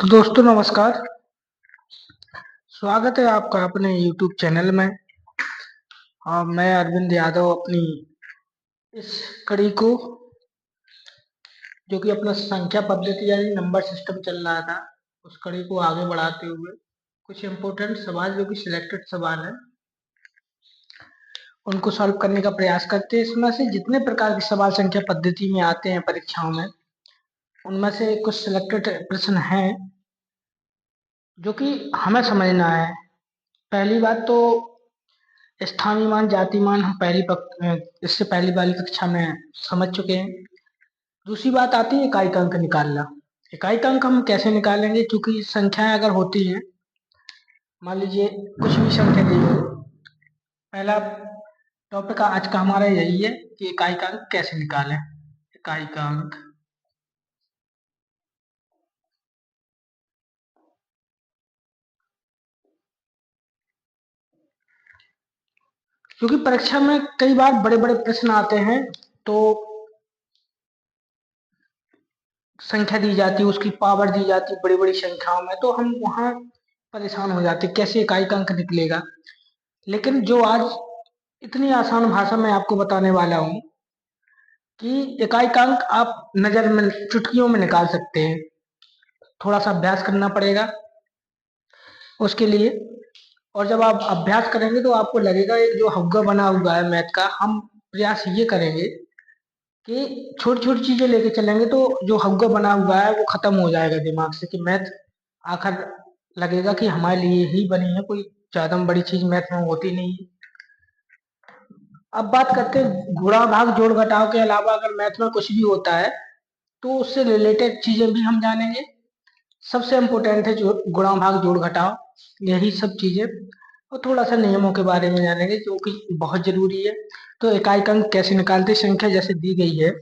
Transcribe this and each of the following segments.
तो दोस्तों नमस्कार। स्वागत है आपका अपने YouTube चैनल में। और मैं अरविंद यादव अपनी इस कड़ी को, जो कि अपना संख्या पद्धति यानी नंबर सिस्टम चल रहा था, उस कड़ी को आगे बढ़ाते हुए कुछ इम्पोर्टेंट सवाल जो कि सिलेक्टेड सवाल है उनको सॉल्व करने का प्रयास करते हैं। इसमें से जितने प्रकार के सवाल संख्या पद्धति में आते हैं परीक्षाओं में, उनमें से कुछ सिलेक्टेड प्रश्न हैं जो कि हमें समझना है। पहली बात तो स्थानीय मान जाति मान हम इससे पहली वाली कक्षा में समझ चुके हैं। दूसरी बात आती है इकाई अंक निकालना। इकाई अंक हम कैसे निकालेंगे, क्योंकि संख्याएं अगर होती हैं, मान लीजिए कुछ भी संख्या दी हो, पहला टॉपिक आज का हमारा यही है कि इकाई का अंक कैसे निकालें। इकाई का अंक क्योंकि परीक्षा में कई बार बड़े बड़े प्रश्न आते हैं, तो संख्या दी जाती है, उसकी पावर दी जाती है बड़ी बड़ी संख्याओं में, तो हम वहाँ परेशान हो जाते हैं कैसे इकाई का अंक निकलेगा। लेकिन जो आज इतनी आसान भाषा में आपको बताने वाला हूँ कि इकाई का अंक आप नज़र में चुटकियों में निकाल सकते हैं। थोड़ा सा अभ्यास करना पड़ेगा उसके लिए, और जब आप अभ्यास करेंगे तो आपको लगेगा एक जो हौगा बना हुआ है मैथ का, हम प्रयास ये करेंगे कि छोटी छोटी चीजें लेके चलेंगे तो जो हौगा बना हुआ है वो खत्म हो जाएगा दिमाग से, कि मैथ आखिर लगेगा कि हमारे लिए ही बनी है, कोई ज्यादा बड़ी चीज मैथ में होती नहीं है। अब बात करते हैं गुणा भाग जोड़ घटाव के अलावा अगर मैथ में कुछ भी होता है तो उससे रिलेटेड चीजें भी हम जानेंगे। सबसे इम्पोर्टेंट है जो गुणा भाग जोड़ घटाव, यही सब चीजें, और थोड़ा सा नियमों के बारे में जानेंगे जो कि बहुत जरूरी है। तो इकाई अंक कैसे निकालते, संख्या जैसे दी गई है,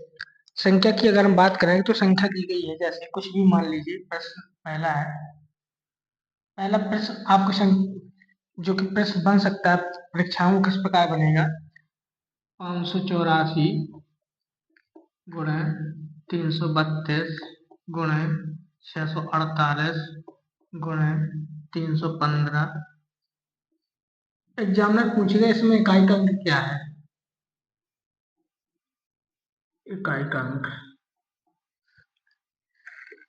संख्या की अगर हम बात करें तो संख्या दी गई है, जैसे कुछ भी मान लीजिए। प्रश्न पहला है, पहला प्रश्न आपको जो कि प्रश्न बन सकता है परीक्षाओं किस प्रकार बनेगा, 584 गुणे 332 गुणे 648 गुणे 315। एग्जामिनर पूछेगा इसमें इकाई का अंक क्या है। इकाई का अंक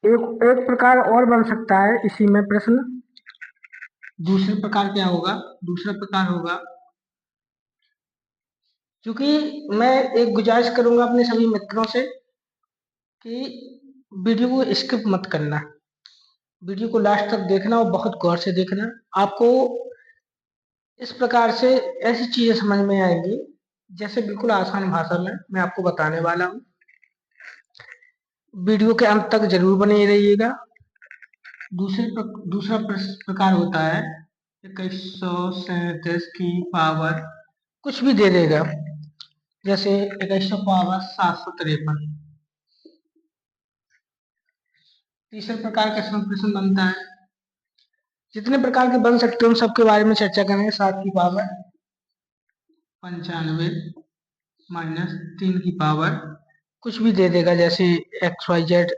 एक एक प्रकार और बन सकता है इसी में प्रश्न। दूसरे प्रकार क्या होगा, दूसरा प्रकार होगा, क्योंकि मैं एक गुजारिश करूंगा अपने सभी मित्रों से कि वीडियो को स्किप मत करना, वीडियो को लास्ट तक देखना और बहुत गौर से देखना। आपको इस प्रकार से ऐसी चीजें समझ में आएंगी जैसे बिल्कुल आसान भाषा में मैं आपको बताने वाला हूँ। वीडियो के अंत तक जरूर बने रहिएगा। दूसरा प्रकार होता है 2137 की पावर कुछ भी दे देगा, जैसे 2100 पावर 753। तीसरे प्रकार का प्रश्न बनता है, जितने प्रकार के बन सकते हैं उन सबके बारे में चर्चा करेंगे। 7 की पावर 95 माइनस 3 की पावर कुछ भी दे देगा, जैसे XYZ,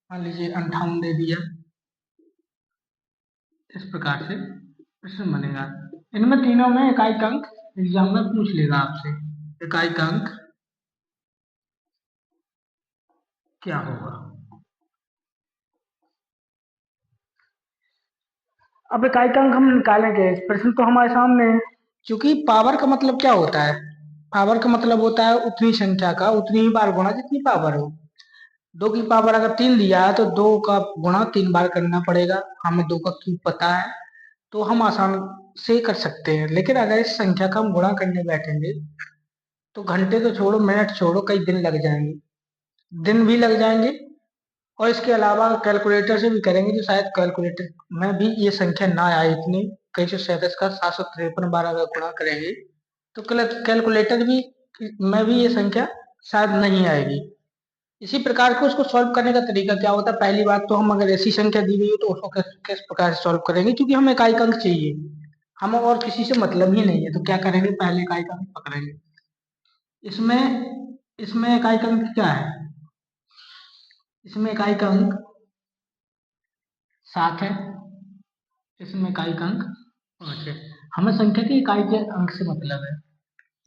मान लीजिए 58 दे दिया। इस प्रकार से प्रश्न बनेगा। इनमें तीनों में इकाई अंक एग्जाम में पूछ लेगा आपसे, इकाई अंक क्या होगा। अब इकाई अंक हम निकालेंगे, प्रश्न तो हमारे सामने है। क्योंकि पावर का मतलब क्या होता है, पावर का मतलब होता है उतनी संख्या का उतनी ही बार गुणा जितनी पावर हो। 2 की पावर अगर 3 दिया है तो 2 का गुणा 3 बार करना पड़ेगा। हमें 2 का क्यूब पता है तो हम आसान से कर सकते हैं। लेकिन अगर इस संख्या का हम गुणा करने बैठेंगे तो घंटे तो छोड़ो, मिनट छोड़ो, कई दिन लग जाएंगे, दिन भी लग जाएंगे। और इसके अलावा कैलकुलेटर से भी करेंगे तो शायद कैलकुलेटर में भी ये संख्या ना आए इतनी। 2137 का 753 बार अगर गुणा करेंगे तो कैलकुलेटर भी में भी ये संख्या शायद नहीं आएगी। इसी प्रकार को उसको सॉल्व करने का तरीका क्या होता है, पहली बात तो हम अगर ऐसी संख्या दी हुई है तो उसको किस प्रकार से सॉल्व करेंगे, क्योंकि हमें इकाई अंक चाहिए, हमें और किसी से मतलब ही नहीं है। तो क्या करेंगे, पहले इकाई अंक पकड़ेंगे। इसमें इसमें इकाई अंक क्या है, इसमें इकाई अंक 7 है, इसमें इकाई का अंक 5 है। हमें संख्या की इकाई के अंक से मतलब है।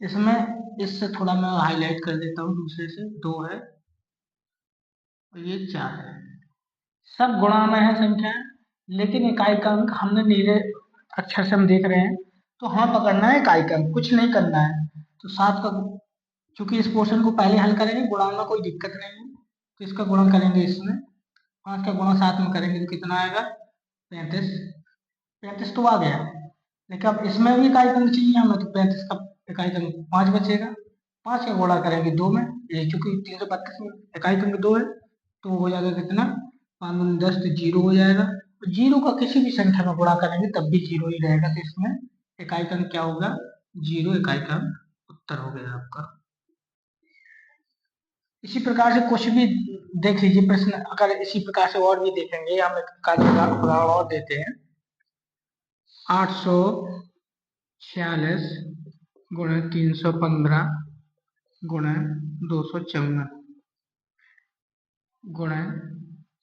इसमें इससे थोड़ा मैं हाईलाइट कर देता हूँ, दूसरे से 2 है और ये 4 है। सब गुणा में है संख्या, लेकिन इकाई का अंक हमने नीले अक्षर से हम देख रहे हैं, तो हमें पकड़ना है इकाई का अंक, कुछ नहीं करना है। तो 7 का, चूंकि इस पोर्शन को पहले हल करेंगे, गुणा में कोई दिक्कत नहीं है, तो इसका गुणा करेंगे इसमें। 5 का गुणा 7 में करेंगे तो कितना आएगा? 35। 35 तो आ गया, लेकिन अब इसमें भी इकाई अंक चाहिए हमें, तो 35 का इकाई अंक 5 बचेगा। 5 का गुणा करेंगे 2 में, ये चूंकि 332 में इकाई अंक 2 है, तो हो जाएगा कितना? 5 दूनी 10, तो 0 हो जाएगा। तो 0 का किसी भी संख्या में गुणा करेंगे तब भी 0 ही रहेगा, तो इसमें इकाई अंक क्या होगा? 0 इकाई का उत्तर हो गया आपका। इसी प्रकार से कुछ भी देख लीजिए प्रश्न, अगर इसी प्रकार से और भी देखेंगे, हम एक उदाहरण और देते हैं। 846 गुणे 315 गुणे 254 गुणे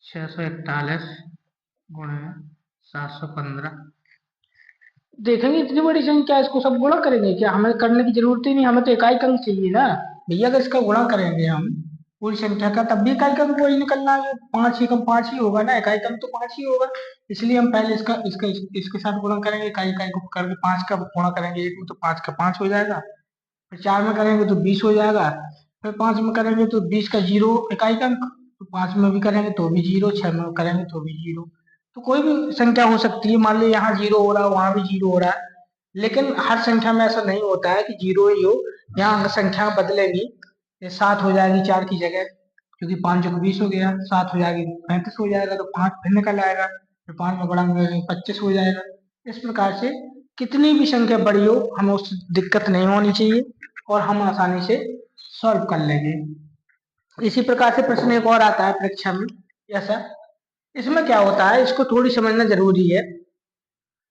641 गुणे 715। देखेंगे इतनी बड़ी संख्या, इसको सब गुणा करेंगे क्या? हमें करने की जरूरत ही नहीं, हमें तो इकाई अंक चाहिए ना भैया। अगर इसका गुणा करेंगे हम पूरी संख्या का, तब भी इकाई अंक वही निकलना है, 5 ही कम 5 ही होगा ना, इकाई अंक तो 5 ही होगा। इसलिए हम पहले इसका इसका इसके साथ गुणा करेंगे, इकाई इकाई को करके 5 का गुणा करेंगे, एक में तो 5 का 5 हो जाएगा, फिर 4 में करेंगे तो 20 हो जाएगा, फिर 5 में करेंगे तो 20 का 0 इकाई का अंक, तो 5 में भी करेंगे तो भी 0, 6 में करेंगे तो भी 0। तो कोई भी संख्या हो सकती है, मान ली यहाँ 0 हो रहा है, वहां भी 0 हो रहा है, लेकिन हर संख्या में ऐसा नहीं होता है कि 0 ही हो। यहाँ संख्या बदलेगी, ये 7 हो जाएगी 4 की जगह, क्योंकि 5 जो 20 हो गया, 7 हो जाएगी 35 हो जाएगा, तो 5 फिर निकल आएगा, फिर 5 में बढ़ाएंगे 25 हो जाएगा। इस प्रकार से कितनी भी संख्या बड़ी हो, हमें उससे दिक्कत नहीं होनी चाहिए और हम आसानी से सॉल्व कर लेंगे। इसी प्रकार से प्रश्न एक और आता है परीक्षा में ऐसा, इसमें क्या होता है, इसको थोड़ी समझना जरूरी है,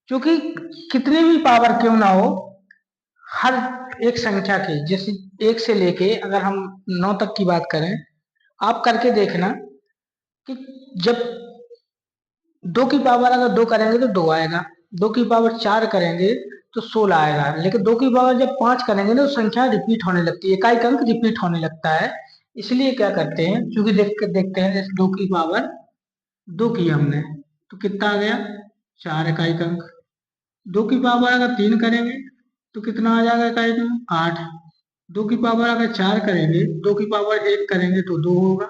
क्योंकि कितनी भी पावर क्यों ना हो, हर एक संख्या के, जैसे 1 से लेके अगर हम 9 तक की बात करें, आप करके देखना कि जब 2 की पावर अगर 2 करेंगे तो 2 आएगा, 2 की पावर 4 करेंगे तो 16 आएगा, लेकिन 2 की पावर जब 5 करेंगे ना, तो संख्या रिपीट होने लगती है, इकाई अंक रिपीट होने लगता है। इसलिए क्या करते हैं, क्योंकि देखते हैं, जैसे 2 की पावर 2 की हमने, तो कितना आ गया? 4 इकाई अंक। 2 की पावर अगर 3 करेंगे तो कितना आ जाएगा इकाई अंक? 8। 2 की पावर अगर 4 करेंगे, 2 की पावर 1 करेंगे तो 2 होगा।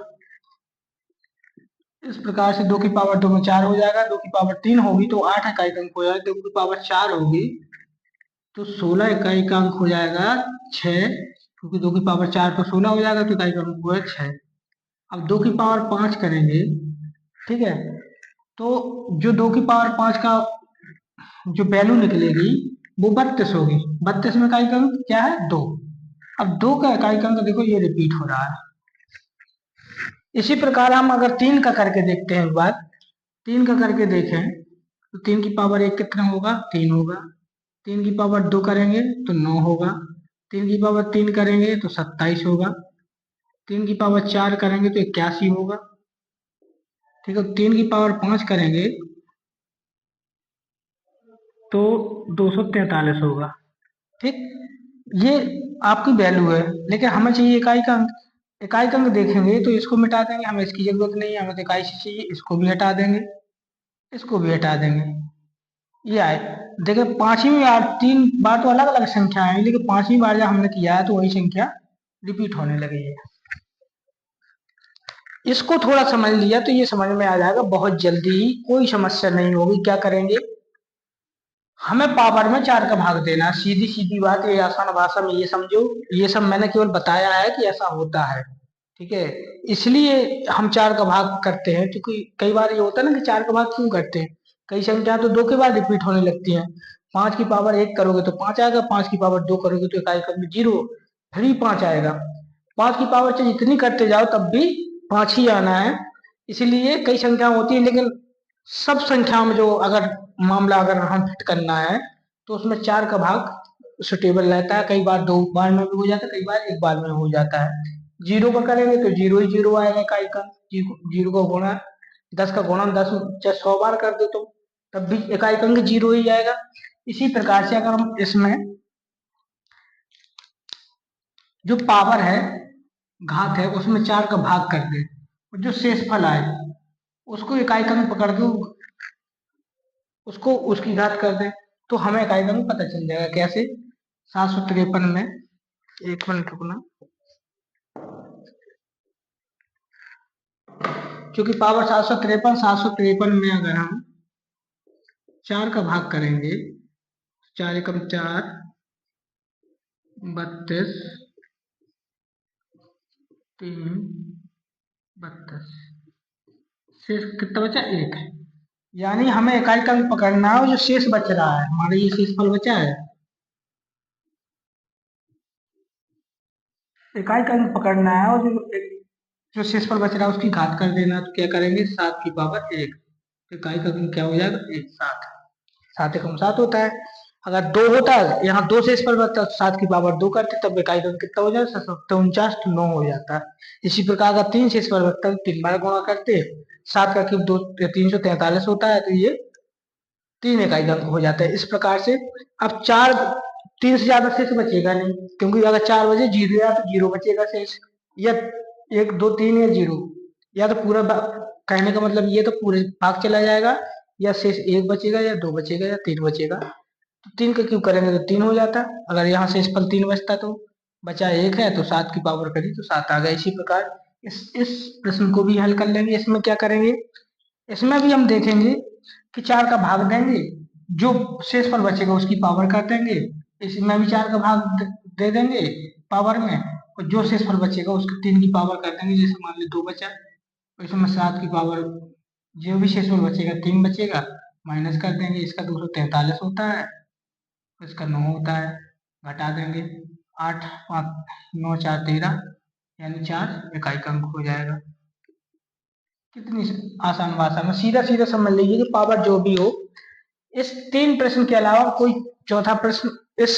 इस प्रकार से 2 की पावर 2 में 4 हो जाएगा, 2 की पावर 3 होगी तो 8 इकाई का अंक हो जाएगा, 2 की पावर 4 होगी तो 16 इकाई का अंक हो जाएगा 6, क्योंकि 2 की पावर 4 तो 16 हो जाएगा, तो इकाई का अंक हुआ 6। अब 2 की पावर 5 करेंगे, ठीक है, तो जो 2 की पावर 5 का जो वैल्यू निकलेगी वो 32 होगी। 32 में इकाई का अंक क्या है? 2। अब 2 का इकाई का अंक देखो ये रिपीट हो रहा है। इसी प्रकार हम अगर 3 का करके देखते हैं, एक बार 3 का करके देखें तो 3 की पावर 1 कितना होगा? 3 होगा। 3 की पावर 2 करेंगे तो 9 होगा। 3 की पावर 3 करेंगे तो 27 होगा। 3 की पावर 4 करेंगे तो 81 होगा। ठीक है, 3 की पावर 5 करेंगे तो 243 होगा। ठीक, ये आपकी वैल्यू है, लेकिन हमें चाहिए इकाई का अंक। इकाई का अंक देखेंगे तो इसको मिटा देंगे, हमें इसकी जरूरत नहीं है, हमें तो इकाई से चाहिए, इसको भी हटा देंगे, इसको भी हटा देंगे। ये आए, देखिए 5वीं बार 3 बार तो अलग अलग संख्या है, लेकिन 5वीं बार जब हमने किया है तो वही संख्या रिपीट होने लगी है। इसको थोड़ा समझ लिया तो ये समझ में आ जाएगा बहुत जल्दी ही, कोई समस्या नहीं होगी। क्या करेंगे, हमें पावर में 4 का भाग देना, सीधी सीधी बात, ये आसान भाषा में ये समझो। ये सब मैंने केवल बताया है कि ऐसा होता है, ठीक है, इसलिए हम 4 का भाग करते हैं, क्योंकि कई बार ये होता है ना कि 4 का भाग क्यों करते हैं, कई संख्या तो 2 के बाद रिपीट होने लगती हैं। 5 की पावर 1 करोगे तो 5 आएगा, 5 की पावर 2 करोगे तो इकाई क्रम में 0, फिर भी 5 आएगा। 5 की पावर चाहे जितनी करते जाओ तब भी 5 ही आना है। इसलिए कई संख्या होती है, लेकिन सब संख्याओं में जो अगर मामला अगर हम फिट करना है तो उसमें 4 का भाग सुटेबल रहता है। कई बार 2 बार में भी हो जाता है, कई बार 1 बार में हो जाता है। 0 का करेंगे तो 0 ही 0 आएगा इकाई का, 0 का गुणा 10 का गुणन 10 चाहे 100 बार कर दो तो तब भी इकाई अंक 0 ही आएगा। इसी प्रकार से अगर हम इसमें जो पावर है, घात है, उसमें 4 का भाग कर दे, जो शेषफल आए उसको इकाई अंक पकड़ दो, उसको उसकी घात कर दे, तो हमें इकाई अंक पता चल जाएगा। कैसे? 753 में, एक मिनट रुकना, क्योंकि पावर 753 में अगर हम 4 का भाग करेंगे, 4 एकम 4, 32, 3, 32, शेष कितना बचा? 1। यानी हमें इकाई का अंक पकड़ना है, जो शेष बच रहा है हमारे, ये शेषफल बचा है, इकाई का अंक पकड़ना है, और जो शेषफल बच रहा है उसकी घात कर देना। तो क्या करेंगे? 7 की पावर 1, इकाई का अंक क्या हो जाएगा? 1, 7। 7 एकम 7 होता है। अगर 2 होता है, यहाँ 2 शेषफल बचता, 7 की पावर 2 करते, तब इकाई का अंक कितना हो जाता? 749, तो 9 हो जाता है। इसी प्रकार अगर 3 शेषफल बचता है, 3 बार गुणा करते, 7 का क्यूब 2, 343 होता है, तो ये 3 इकाई का अंक हो जाता है। इस प्रकार से अब 4, 3 से ज्यादा शेष बचेगा नहीं, क्योंकि अगर 4 बजे 0 या तो 0 बचेगा शेष, या 1, 2, 3 या 0, या तो पूरा कहने का मतलब ये तो पूरे भाग चला जाएगा, या शेष 1 बचेगा, या 2 बचेगा, या 3 बचेगा। तो 3 का क्यूब करेंगे तो 3 हो जाता। अगर यहाँ शेषफल 3 बचता तो बचा 1 है, तो 7 की पावर करी तो 7 आ गया। इसी प्रकार इस प्रश्न को भी हल कर लेंगे। इसमें क्या करेंगे? इसमें भी हम देखेंगे कि 4 का भाग देंगे, जो शेषफल बचेगा उसकी पावर कर देंगे, इसमें भी 4 का भाग दे देंगे पावर में, और जो शेषफल बचेगा उसके 3 की पावर कर देंगे। जैसे मान ली 2 बचा, तो इसमें 7 की पावर, जो भी शेषफल बचेगा 3 बचेगा, माइनस कर देंगे, इसका 243 होता है, इसका 9 होता है, घटा देंगे, 8, 5, 9, 4, 13, यानी 4 इकाई का अंक हो जाएगा। कितनी आसान भाषा में सीधा सीधा समझ लीजिए कि पावर जो भी हो, इस 3 प्रश्न के अलावा कोई चौथा प्रश्न इस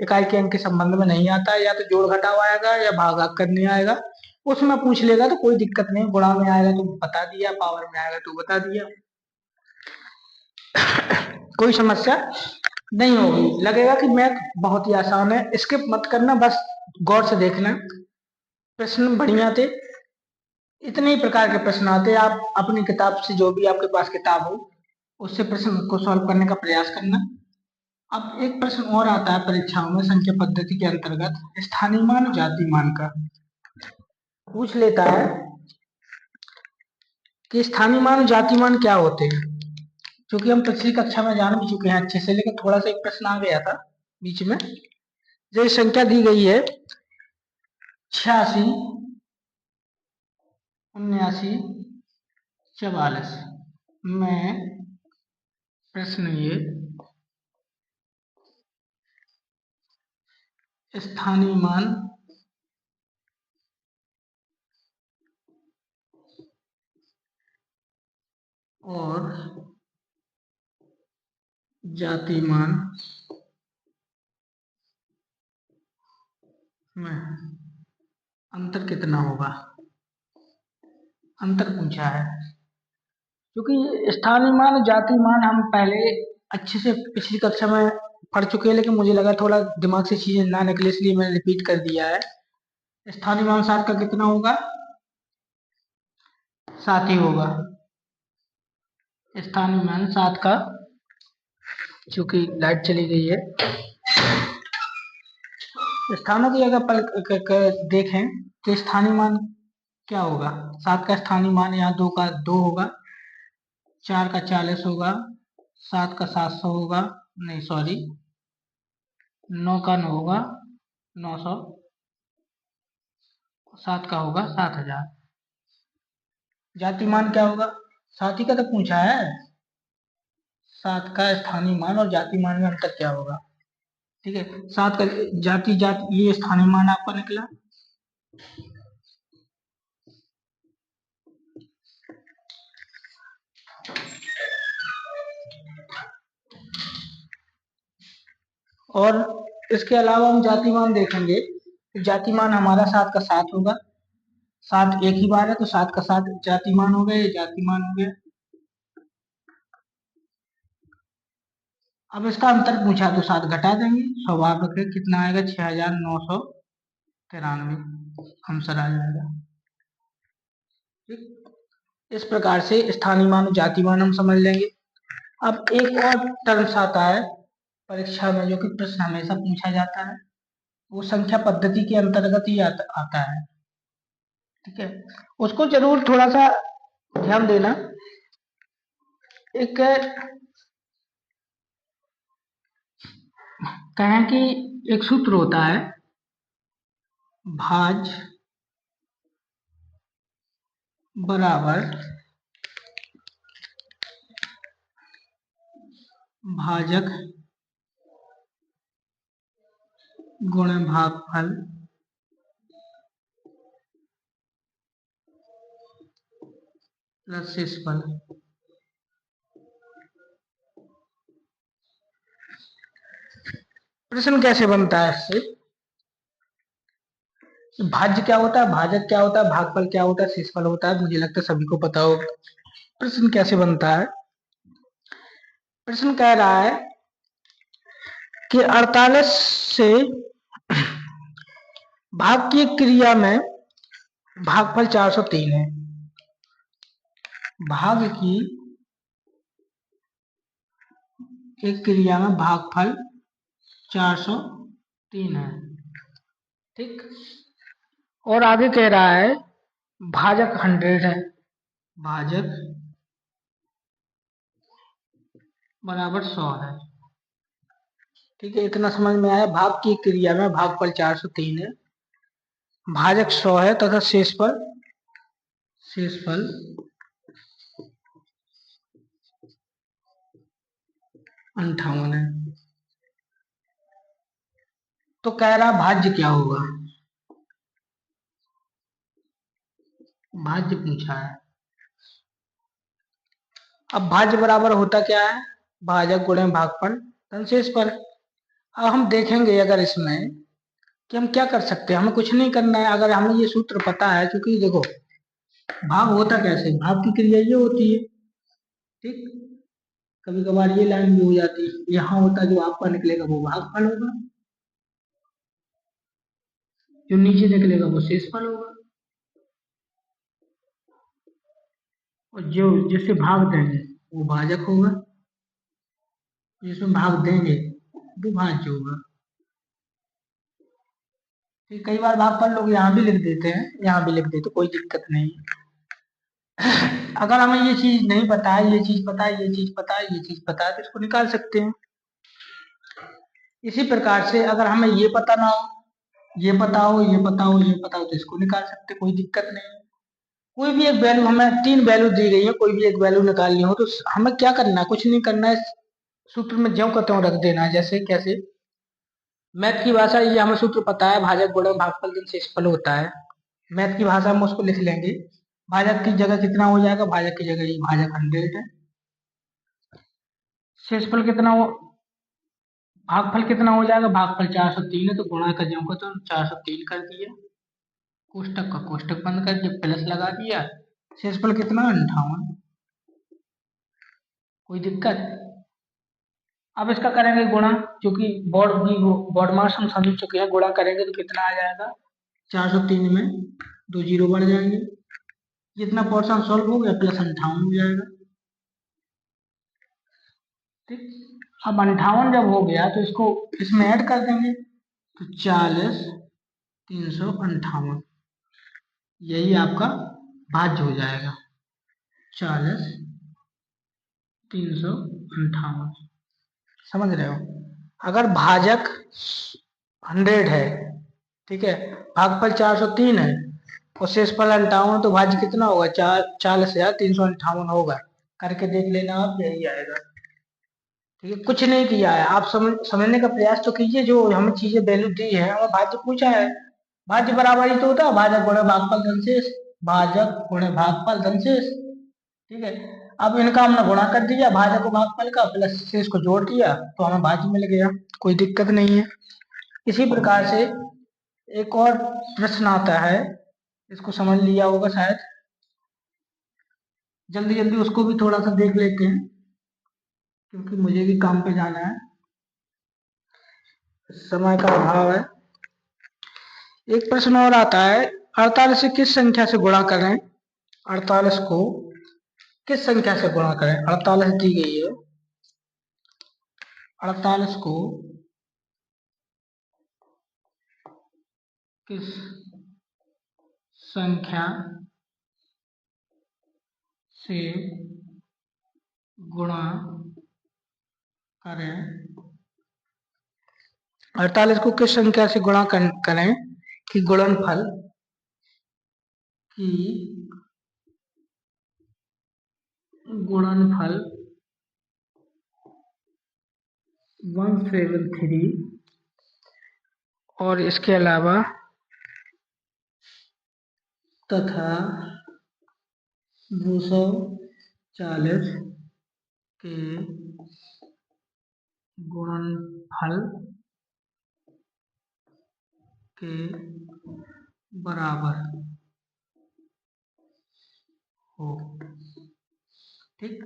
इकाई के अंक के संबंध में नहीं आता है। या तो जोड़ घटाव आएगा, या भागाकार करने आएगा, उसमें पूछ लेगा तो कोई दिक्कत नहीं, गुणा में आएगा तो बता दिया, पावर में आएगा तो बता दिया, कोई समस्या नहीं होगी। लगेगा कि मैथ बहुत ही आसान है, स्किप मत करना, बस गौर से देखना, प्रश्न बढ़िया थे। इतने ही प्रकार के प्रश्न आते हैं। आप अपनी किताब से, जो भी आपके पास किताब हो, उससे प्रश्न को सॉल्व करने का प्रयास करना। अब एक प्रश्न और आता है परीक्षाओं में संख्या पद्धति के अंतर्गत, स्थानीय मान जाति मान का पूछ लेता है कि स्थानीय मान जाति मान क्या होते हैं। क्योंकि हम पिछली कक्षा में जान भी चुके हैं अच्छे से, लेकिन थोड़ा सा एक प्रश्न आ गया था बीच में। जो संख्या दी गई है 86, 79, 44 में, प्रश्न ये, स्थानीय मान और जाति मान में अंतर कितना होगा, अंतर पूछा है। क्योंकि स्थानीय मान जाति मान हम पहले अच्छे से पिछली कक्षा में पढ़ चुके हैं, लेकिन मुझे लगा थोड़ा दिमाग से चीजें ना निकले, इसलिए मैंने रिपीट कर दिया है। स्थानीय मान 7 का कितना होगा? 7 ही होगा। स्थानीय मान 7 का, चूंकि लाइट चली गई है, स्थानों की अगर देखें तो स्थानीय मान क्या होगा? 7 का स्थानीय मान, यहाँ 2 का 2 होगा, 4 का 40 होगा, 7 का 700 होगा, नहीं सॉरी, 9 का 9 होगा, 900, 7 का होगा 7000। जाति मान क्या होगा? 7 ही का तो पूछा है। 7 का स्थानीय मान और जाति मान में अंतर क्या होगा? ठीक है, 7 का जाति ये स्थानीय मान आपका निकला। और इसके अलावा हम जाति मान देखेंगे, तो जाति मान हमारा 7 का 7 होगा, 7 एक ही बार है तो 7 का 7 जातिमान हो गया, ये जातिमान हो गया। अब इसका अंतर पूछा तो 7 घटा देंगे, स्वाभाविक है। कितना आएगा? 6993 आंसर आ जाएगा। ठीक, इस प्रकार से स्थानीय मान और जाति मान हम समझ लेंगे। अब एक और टर्म्स आता है परीक्षा में, जो कि प्रश्न हमेशा पूछा जाता है, वो संख्या पद्धति के अंतर्गत ही आता है। ठीक है, उसको जरूर थोड़ा सा ध्यान देना। एक कहें कि एक सूत्र होता है, भाज बराबर भाजक गुणे भागफल प्लस शेषफल। प्रश्न कैसे बनता है इससे? भाज्य क्या होता है, भाजक क्या होता है, भागफल क्या होता है, शेषफल होता है, मुझे लगता है सभी को पता होगा। प्रश्न कैसे बनता है? प्रश्न कह रहा है कि 48 से भाग की एक क्रिया में भागफल 403 है। भाग की एक क्रिया में भागफल 403 है। ठीक, और आगे कह रहा है भाजक 100 है, भाजक बराबर 100 है। ठीक है, इतना समझ में आया। भाग की क्रिया में भागफल 403 है, भाजक 100 है तथा शेषफल 58 है। तो कह रहा भाज्य क्या होगा, भाज्य पूछा है। अब भाज्य बराबर होता क्या है? भाजक गुणे भागफल धन शेषफल। अब हम देखेंगे अगर इसमें कि हम क्या कर सकते हैं। हमें कुछ नहीं करना है, अगर हमें ये सूत्र पता है, क्योंकि देखो भाग होता कैसे, भाग की क्रिया ये होती है। ठीक, कभी कभार ये लाइन भी हो जाती है, यहाँ होता जो आपका निकलेगा वो भागफल होगा, जो नीचे निकलेगा वो शेषफल होगा, और जो जिससे भाग देंगे वो भाजक होगा, जिसमें भाग देंगे वो भाज्य होगा। ठीक, कई बार भागफल लोग यहाँ भी लिख देते हैं, यहाँ भी लिख देते, कोई दिक्कत नहीं। अगर हमें ये चीज नहीं पता है, ये चीज पता है, ये चीज पता है, ये चीज पता है, तो इसको निकाल सकते हैं। इसी प्रकार से अगर हमें ये पता ना हो, ये पता हो, ये पता हो, ये पता हो, तो इसको निकाल सकते, कोई दिक्कत नहीं। कोई भी एक वैल्यू, हमें 3 वैल्यू दी गई है, कोई भी एक वैल्यू निकालनी हो तो हमें क्या करना है? कुछ नहीं करना है, सूत्र में ज्यों का त्यों रख देना है। जैसे कैसे? मैथ की भाषा ये हमें सूत्र पता है, भाजक गुणा भागफल धन शेषफल होता है। मैथ की भाषा में उसको लिख लेंगे। भाजक की जगह कितना हो जाएगा? भाजक की जगह ये भाजक 100 है। शेषफल कितना हो, भागफल कितना हो जाएगा? भागफल 403 है, तो गुणा का ज्यों का त्यों 403 कर दिया, कोष्टक का कोष्टक बंद कर दिया, प्लस लगा दिया। शेषफल कितना? 58। कोई दिक्कत? अब इसका करेंगे गुणा, क्योंकि बोर्ड मार्क्स हम समझ चुके हैं। गुणा करेंगे तो कितना आ जाएगा? 403 में 2 जीरो बढ़ जाएंगे, जितना पोर्शन सॉल्व हो गया प्लस 58 हो जाएगा। ठीक, अब 58 जब हो गया तो इसको इसमें ऐड कर देंगे, तो 40 358, यही आपका भाज्य हो जाएगा, 40 358। समझ रहे हो? अगर भाजक 100 है, ठीक है, भागफल 403 है और शेषफल 58, तो भाज्य कितना होगा? 40,358 होगा। करके देख लेना आप, यही आएगा। ठीक है, कुछ नहीं किया है, आप समझने का प्रयास तो कीजिए। जो हमें चीजें वैल्यू दी है, हमें भाज्य पूछा है, भाज्य बराबर ही तो होता है भाजक गुणे भागफल धनशेष, भाजक गुणे भागफल धनशेष। ठीक है, अब इनका हमने गुणा कर दिया, भाजक को भागफल का प्लस शेष को जोड़ दिया, तो हमें भाज्य मिल गया, कोई दिक्कत नहीं है। इसी प्रकार से एक और प्रश्न आता है, इसको समझ लिया होगा शायद। जल्दी जल्दी उसको भी थोड़ा सा देख लेते हैं, क्योंकि मुझे भी काम पे जाना है, समय का अभाव है। एक प्रश्न और आता है, 48 से किस संख्या से गुणा करें? 48 को किस संख्या से गुणा करें? 48 दी गई है, 48 को किस संख्या से गुणा करें? 48 को किस संख्या से गुणा करें कि गुणनफल की गुणनफल 173 और इसके अलावा तथा 240 के गुणनफल के बराबर हो। ठीक,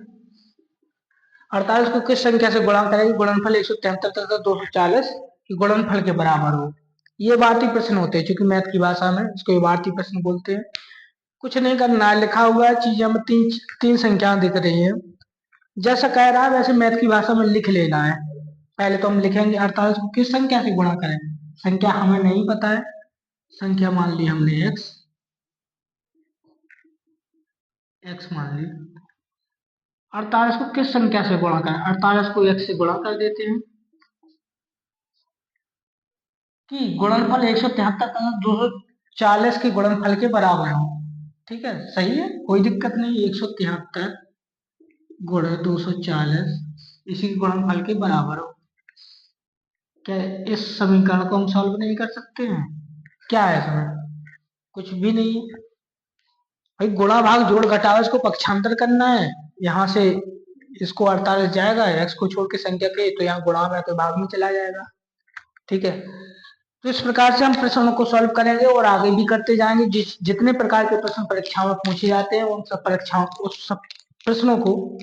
48 को किस संख्या से गुणा करें गुणनफल 173 तथा 240 की गुणनफल के बराबर हो। ये भारतीय प्रश्न होते हैं, क्योंकि मैथ की भाषा में इसको भारतीय प्रश्न बोलते हैं। कुछ नहीं करना है, लिखा हुआ है चीजें में तीन संख्याएं दिख रही हैं, जैसा कह रहा है वैसे मैथ की भाषा में लिख लेना है। पहले तो हम लिखेंगे 48 को किस संख्या से गुणा करें। संख्या हमें नहीं पता है, संख्या मान ली हमने x मान ली। 48 को किस संख्या से गुणा करें? 48 को x से गुणा कर देते हैं कि गुणनफल 173 तथा 240 के गुणनफल के बराबर हो। ठीक है, सही है, कोई दिक्कत नहीं। 173 गुणे 240 इसी के गुणनफल के बराबर हो। क्या इस समीकरण को हम सॉल्व नहीं कर सकते हैं? क्या है इसमें? कुछ भी नहीं है भाई, गुणा भाग जोड़ घटाव, इसको पक्षांतर करना है। यहाँ से इसको 48 जाएगा, x को छोड़ के संख्या के, तो यहाँ गुणा में तो भाग में चला जाएगा। ठीक है, तो इस प्रकार से हम प्रश्नों को सॉल्व करेंगे और आगे भी करते जाएंगे। जितने प्रकार के प्रश्न परीक्षाओं में पूछे जाते हैं उन सब परीक्षाओं उस सब प्रश्नों को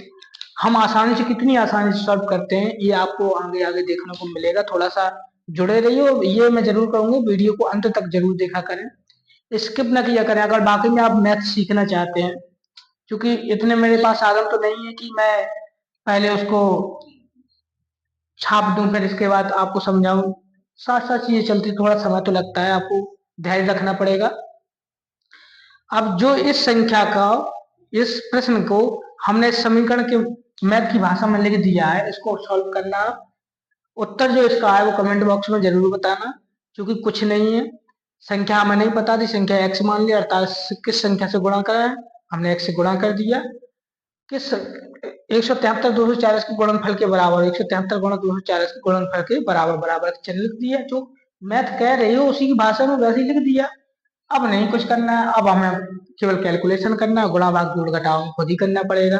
हम आसानी से, कितनी आसानी से सॉल्व करते हैं, ये आपको आगे आगे देखने को मिलेगा। थोड़ा सा जुड़े रहिए, ये मैं जरूर कहूंगा, वीडियो को अंत तक जरूर देखा करें, स्किप न किया करें अगर बाकी में आप मैथ सीखना चाहते हैं। क्योंकि इतने मेरे पास साधन तो नहीं है कि मैं पहले उसको छाप दूं फिर इसके बाद आपको समझाऊं। साथ साथ चीजें चलती, थोड़ा समय तो लगता है, आपको धैर्य रखना पड़ेगा। अब जो इस संख्या का, इस प्रश्न को हमने समीकरण के मैथ की भाषा में लिख दिया है, इसको सॉल्व करना। उत्तर जो इसका है वो कमेंट बॉक्स में जरूर बताना, क्योंकि कुछ नहीं है, संख्या हमें नहीं पता थी, संख्या x मान लिया। 48 किस संख्या से गुणा करा है? हमने x से गुणा कर दिया। किस 173 240 के गुणनफल के बराबर, 173 गुणा 240 के गुणनफल के बराबर बराबर चिन्ह लिख दिया। जो मैथ कह रही हो उसी की भाषा में वैसे ही लिख दिया। अब नहीं कुछ करना है, अब हमें केवल कैलकुलेशन करना है, गुणा भाग जोड़ घटाव खुद ही करना पड़ेगा।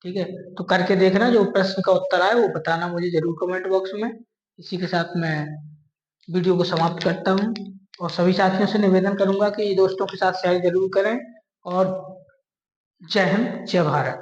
ठीक है, तो करके देखना, जो प्रश्न का उत्तर आए वो बताना मुझे जरूर कमेंट बॉक्स में। इसी के साथ मैं वीडियो को समाप्त करता हूँ और सभी साथियों से निवेदन करूंगा कि दोस्तों के साथ शेयर जरूर करें। और जय हिंद, जय भारत।